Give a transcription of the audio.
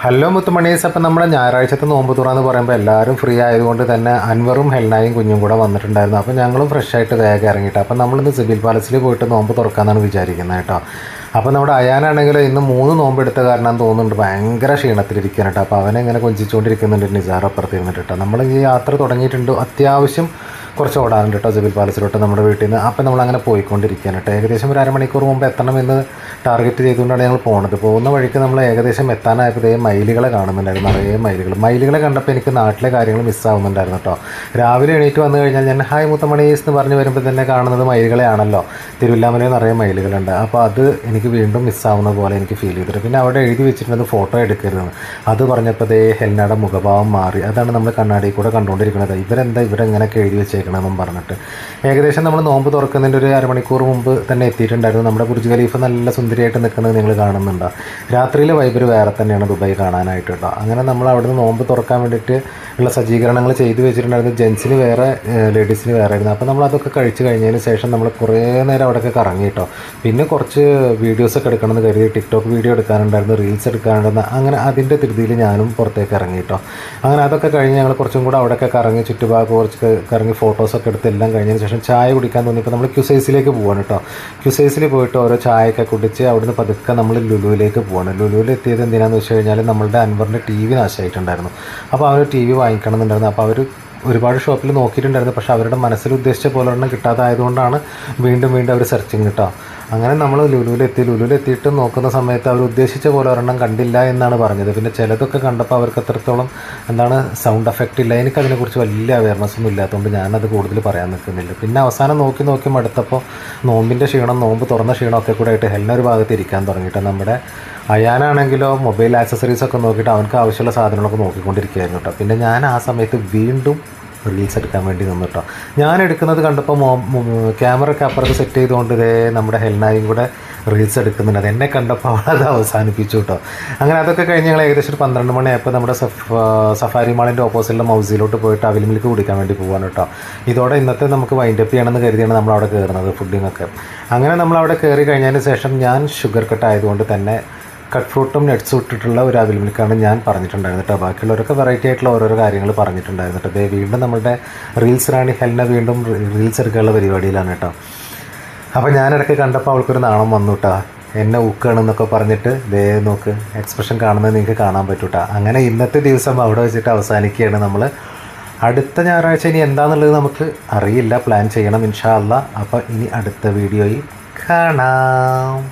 Hello മുത്തുമണീസ്. അപ്പം നമ്മുടെ ഞായറാഴ്ചത്തെ നോമ്പ് തുറ എന്ന് പറയുമ്പോൾ എല്ലാവരും ഫ്രീ ആയതുകൊണ്ട് തന്നെ അൻവറും ഹെൽനായും കുഞ്ഞും കൂടെ വന്നിട്ടുണ്ടായിരുന്നു. അപ്പോൾ ഞങ്ങളും ഫ്രഷായിട്ട് വേഗം ഇറങ്ങിയിട്ട് അപ്പോൾ നമ്മളിന്ന് സിബിൽ പാലസിൽ പോയിട്ട് നോമ്പ് തുറക്കാമെന്നാണ് വിചാരിക്കുന്നത് കേട്ടോ. അപ്പോൾ നമ്മുടെ അയാനാണെങ്കിൽ ഇന്ന് 3 നോമ്പ് എടുത്ത കാരണം തോന്നുന്നുണ്ട് ഭയങ്കര ക്ഷീണത്തിലിരിക്കാൻ കേട്ടോ. അപ്പോൾ അവനെങ്ങനെ കൊഞ്ചിച്ചുകൊണ്ടിരിക്കുന്നുണ്ട് നിസാർ അപ്പുറത്ത് ഇരുന്നിട്ട് കേട്ടോ. നമ്മൾ ഈ യാത്ര തുടങ്ങിയിട്ടുണ്ട്, അത്യാവശ്യം കുറച്ച് ഓടാനുണ്ട് കേട്ടോ സിബിൽ പാലസിലോട്ട് നമ്മുടെ വീട്ടിൽ നിന്ന്. അപ്പോൾ നമ്മളങ്ങനെ പോയിക്കൊണ്ടിരിക്കുകയാണ് കേട്ടോ. ഏകദേശം ഒരു അരമണിക്കൂർ മുമ്പ് എത്തണമെന്ന് ടാർഗറ്റ് ചെയ്തുകൊണ്ടാണ് ഞങ്ങൾ പോകുന്നത്. പോകുന്ന വഴിക്ക് നമ്മൾ ഏകദേശം എത്താനായപ്പോൾ മയിലുകളെ കാണുന്നുണ്ടായിരുന്നു, നിറയെ മയിലുകളെ കണ്ടപ്പോൾ എനിക്ക് നാട്ടിലെ കാര്യങ്ങൾ മിസ്സാവുന്നുണ്ടായിരുന്നു കേട്ടോ. രാവിലെ എണീറ്റ് വന്നു കഴിഞ്ഞാൽ ഞാൻ ഹായ് മുത്തമണീസ് എന്ന് പറഞ്ഞ് വരുമ്പോൾ തന്നെ കാണുന്നത് മയിലുകളെയാണല്ലോ. തിരുവല്ലാമലയിൽ നിറയെ മയിലുകളുണ്ട്. അപ്പോൾ അത് എനിക്ക് വീണ്ടും മിസ്സാവുന്ന പോലെ എനിക്ക് ഫീൽ ചെയ്തിട്ട് പിന്നെ അവിടെ എഴുതി വെച്ചിട്ടുള്ളത് ഫോട്ടോ എടുക്കരുതെന്ന്. അത് പറഞ്ഞപ്പോൾ ഹെൽനയുടെ മുഖഭാവം മാറി. അതാണ് നമ്മൾ കണ്ണാടിയിൽ കൂടെ കണ്ടുകൊണ്ടിരിക്കുന്നത്. ഇവരെങ്ങനെയൊക്കെ എഴുതി വെച്ചേക്കണമെന്നും പറഞ്ഞിട്ട് ഏകദേശം നമ്മൾ നോമ്പ് തുറക്കുന്നതിൻ്റെ ഒരു അരമണിക്കൂർ മുമ്പ് തന്നെ എത്തിയിട്ടുണ്ടായിരുന്നു. നമ്മുടെ ബുർജ് ഖലീഫ നല്ല സുന്ദരിയായിട്ട് നിൽക്കുന്നത് നിങ്ങൾ കാണുന്നുണ്ടോ. രാത്രിയിലെ വൈബ് വേറെ തന്നെയാണ് ദുബായ് കാണാനായിട്ട് കേട്ടോ. അങ്ങനെ നമ്മൾ അവിടെ നിന്ന് നോമ്പ് തുറക്കാൻ വേണ്ടിയിട്ട് ഉള്ള സജ്ജീകരണങ്ങൾ ചെയ്തു വെച്ചിട്ടുണ്ടായിരുന്നു. ജെൻസിന് വേറെ, ലേഡീസിന് വേറെ ആയിരുന്നു. അപ്പോൾ നമ്മൾ അതൊക്കെ കഴിച്ച് കഴിഞ്ഞതിന് ശേഷം നമ്മൾ കുറേ നേരം അവിടെയൊക്കെ കറങ്ങി കേട്ടോ. പിന്നെ കുറച്ച് വീഡിയോസൊക്കെ എടുക്കണമെന്ന് കരുതി ടിക്ടോക്ക് വീഡിയോ എടുക്കാനുണ്ടായിരുന്നു, റീൽസ് എടുക്കാനുണ്ടായിരുന്നു. അങ്ങനെ അതിൻ്റെ ധൃതിയിൽ ഞാനും പുറത്തേക്ക് ഇറങ്ങി കേട്ടോ. അങ്ങനെ അതൊക്കെ കഴിഞ്ഞ് ഞങ്ങൾ കുറച്ചും കൂടെ അവിടെയൊക്കെ കറങ്ങി ചുറ്റുഭാഗം കുറച്ച് കറങ്ങി ഫോട്ടോസൊക്കെ എടുത്ത് എല്ലാം കഴിഞ്ഞതിന് ശേഷം ചായ കുടിക്കാൻ തോന്നിയപ്പോൾ നമ്മൾ ക്യുസൈസിലേക്ക് പോവാണ് കേട്ടോ. ക്യുസൈസിൽ പോയിട്ട് ഓരോ ചായയൊക്കെ കുടിച്ച് അവിടുന്ന് പതുക്കെ നമ്മൾ ലുലുവിലേക്ക് പോവാണ്. ലുലുവിൽ എത്തിയത് എന്തിനാണെന്ന് വെച്ച് കഴിഞ്ഞാൽ നമ്മളുടെ അൻവറിൻ്റെ ടി വി നാശമായിട്ടുണ്ടായിരുന്നു. അപ്പോൾ അവർ ടി വി വാങ്ങിക്കണം എന്നുണ്ടായിരുന്നു. അപ്പോൾ അവർ ഒരുപാട് ഷോപ്പിൽ നോക്കിയിട്ടുണ്ടായിരുന്നു. പക്ഷേ അവരുടെ മനസ്സിൽ ഉദ്ദേശിച്ച പോലെ ഒരെണ്ണം കിട്ടാതായതുകൊണ്ടാണ് വീണ്ടും അവർ സെർച്ചിങ് കേട്ടോ. അങ്ങനെ നമ്മൾ ലുലുവിലെത്തിയിട്ട് നോക്കുന്ന സമയത്ത് അവർ ഉദ്ദേശിച്ച പോലെ ഒരെണ്ണം കണ്ടില്ല എന്നാണ് പറഞ്ഞത്. പിന്നെ ചിലതൊക്കെ കണ്ടപ്പോൾ അവർക്ക് അത്രത്തോളം സൗണ്ട് എഫക്റ്റ് ഇല്ല. എനിക്കതിനെക്കുറിച്ച് വലിയ അവയർനെസ് ഒന്നും ഇല്ലാത്തതുകൊണ്ട് ഞാനത് കൂടുതൽ പറയാൻ നിൽക്കുന്നില്ല. പിന്നെ അവസാനം നോക്കി മടുത്തപ്പോൾ നോമ്പിൻ്റെ ക്ഷീണം, നോമ്പ് തുറന്ന ക്ഷീണമൊക്കെ കൂടെ ആയിട്ട് ഹെൽന ഒരു ഭാഗത്ത് ഇരിക്കാൻ തുടങ്ങിയിട്ട് നമ്മുടെ അയാനാണെങ്കിലോ മൊബൈൽ ആക്സസറീസൊക്കെ നോക്കിയിട്ട് അവനക്ക് ആവശ്യമുള്ള സാധനങ്ങളൊക്കെ നോക്കിക്കൊണ്ടിരിക്കുകയായിരുന്നു കേട്ടോ. പിന്നെ ഞാൻ ആ സമയത്ത് വീണ്ടും റീൽസ് എടുക്കാൻ വേണ്ടി നിന്നു കേട്ടോ. ഞാൻ എടുക്കുന്നത് കണ്ടപ്പോൾ ക്യാമറയൊക്കെ അപ്പുറത്ത് സെറ്റ് ചെയ്തുകൊണ്ട് നമ്മുടെ ഹെൽനായും കൂടെ റീൽസ് എടുക്കുന്നുണ്ട്. അത് എന്നെ കണ്ടപ്പോൾ അവളത് അവസാനിപ്പിച്ചു കേട്ടോ. അങ്ങനെ അതൊക്കെ കഴിഞ്ഞ് ഞങ്ങൾ ഏകദേശം ഒരു 12 മണിയായപ്പോൾ നമ്മുടെ സഫാരി മാളിൻ്റെ ഓപ്പോസിറ്റുള്ള മൗസിലോട്ട് പോയിട്ട് അവിൽ മിൽക്ക് കുടിക്കാൻ വേണ്ടി പോകാൻ കേട്ടോ. ഇതോടെ ഇന്നത്തെ നമുക്ക് വൈൻഡപ്പ് ചെയ്യണമെന്ന് കരുതിയാണ് നമ്മളവിടെ കയറുന്നത് ഫുഡിങ്ങൊക്കെ. അങ്ങനെ നമ്മളവിടെ കയറി കഴിഞ്ഞതിന് ശേഷം ഞാൻ ഷുഗർ കട്ട് ആയതുകൊണ്ട് തന്നെ കട്ട് ഫ്രൂട്ടും നട്ട്സും ഇട്ടിട്ടുള്ള ഒരു അവിൽ മിൽക്കാണ് ഞാൻ പറഞ്ഞിട്ടുണ്ടായിരുന്നു കേട്ടോ. ബാക്കിയുള്ളവരൊക്കെ വെറൈറ്റി ആയിട്ടുള്ള ഓരോരോ കാര്യങ്ങൾ പറഞ്ഞിട്ടുണ്ടായിരുന്നു കേട്ടോ. വീണ്ടും നമ്മുടെ റീൽസ് റാണി ഹെൽന വീണ്ടും റീൽസ് എടുക്കാനുള്ള പരിപാടിയിലാണ് കേട്ടോ. അപ്പോൾ ഞാനിടയ്ക്ക് കണ്ടപ്പോൾ അവൾക്കൊരു നാണം വന്നു കേട്ടോ. എന്നെ ഊക്കുകയാണെന്നൊക്കെ പറഞ്ഞിട്ട് നോക്ക് എക്സ്പ്രഷൻ കാണുന്നത് നിങ്ങൾക്ക് കാണാൻ പറ്റും കേട്ടോ. അങ്ങനെ ഇന്നത്തെ ദിവസം അവിടെ വെച്ചിട്ട് അവസാനിക്കുകയാണ് നമ്മൾ. അടുത്ത ഞായറാഴ്ച ഇനി എന്താണെന്നുള്ളത് നമുക്ക് അറിയില്ല, പ്ലാൻ ചെയ്യണം ഇൻഷാ അല്ലാഹ്. അപ്പോൾ ഇനി അടുത്ത വീഡിയോയിൽ കാണാം.